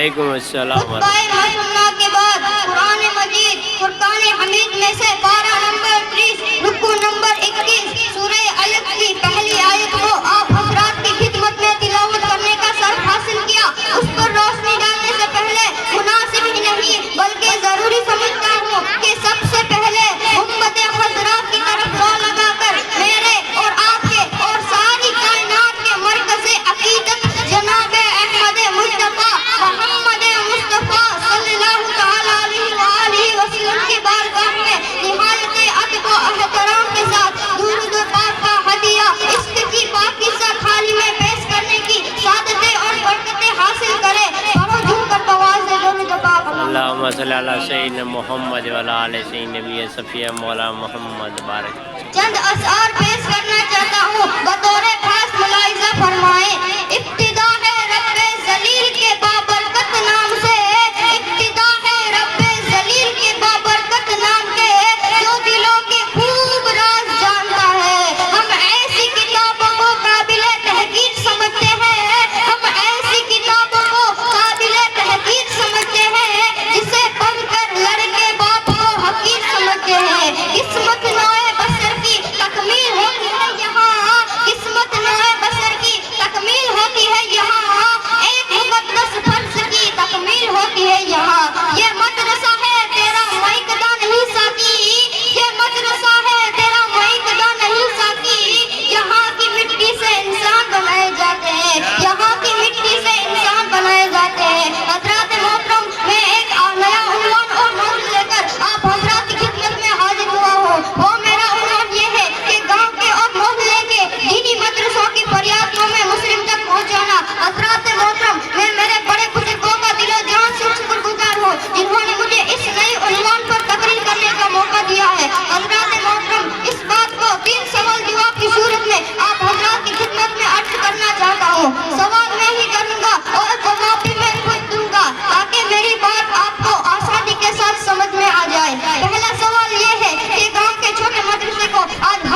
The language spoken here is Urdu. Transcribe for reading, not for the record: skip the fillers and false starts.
وعلیکم السلام خطبہ مسنہ کے بعد قرآن مجید فرقان حمید میں سے پارہ نمبر 30 رکوع نمبر 21 سورہ الق کی پہلی آیت کو آپ حضرات کی خدمت میں تلاوت کرنے کا شرف حاصل کیا۔ اس پر روشنی ڈالنے سے پہلے مناسب ہی نہیں بلکہ ضروری سمجھتا ہوں کہ سب سے پہلے امت حضرات کی طرف رو لگا کر میرے اور آپ کے اور ساری کائنات کے مرکز عقیدت جناب احمد مصطفیٰ محمد مصطفیٰ صلی اللہ تعالیٰ علیہ وآلہ وسلم کی بارگاہ میں نہایت ادب و احترام کے ساتھ درود پاک کا ہدیہ عشق کی پاکیزہ تھالی میں پیش کرنے کی سعادتیں اور برکتیں حاصل کرے۔ پڑھو جھوم کر بواز درود پاک اللہم صلی اللہ سیدنا محمد وعلی آل سیدنا نبی صفیہ مولا محمد بارک۔ چند اشعار پیش کرنا چاہتا ہوں، بطور خاص ملاحظہ فرمائیں۔ ابتدا ہے رب ذلیل کے بابرکت نام سے، ابتدا ہے رب ذلیل کے بابرکت نام کے، جو دلوں کے خوب راز جانتا ہے۔ ہم ایسی کتابوں کو قابل تحقیق سمجھتے ہیں، ہم ایسی کتابوں کو قابل تحقیق سمجھتے ہیں جسے پڑھ کر لڑکے باپ کو حقیر سمجھتے ہیں۔ قسمت نوع بشر کی تکمیل ہوتی ہے یہاں، قسمت نوع بشر کی تکمیل ہوتی ہے یہاں، ایک مقدس فرض کی تکمیل ہوتی ہے یہاں۔ یہ مدرسہ ہے تیرا مائکدہ نہیں ساقی، یہ مدرسہ ہے تیرا مائکدہ نہیں ساقی، یہاں کی مٹی سے انسان بنائے جاتے ہیں، یہاں کی مٹی سے انسان بنائے جاتے ہیں۔ حضرات محترم، میں ایک نیا عنوان اور موضوع لے کر آپ حضرات کی خدمت میں حاضر ہوا ہوں۔ وہ میرا عنوان یہ ہے کہ گاؤں کے اور محلے کے دینی مدرسوں کی فریادوں میں مسلم تک پہنچانا۔ حضرات محترم، میں میرے بڑے بزرگوں کا دل و جان سے شکر گزار ہوں جنہوں نے مجھے اس نئے عنوان پر تقریر کرنے کا موقع دیا ہے۔ حضرات محترم، اس بات کو 3 سوال جواب کی صورت میں آپ حضرات کی خدمت میں عرض کرنا چاہتا ہوں۔ سوال میں ہی کروں گا اور جواب بھی میں خود دوں گا تاکہ میری بات آپ کو آسانی کے ساتھ سمجھ میں آ جائے۔ پہلا سوال یہ ہے کہ گاؤں کے چھوٹے مدرسے کو آج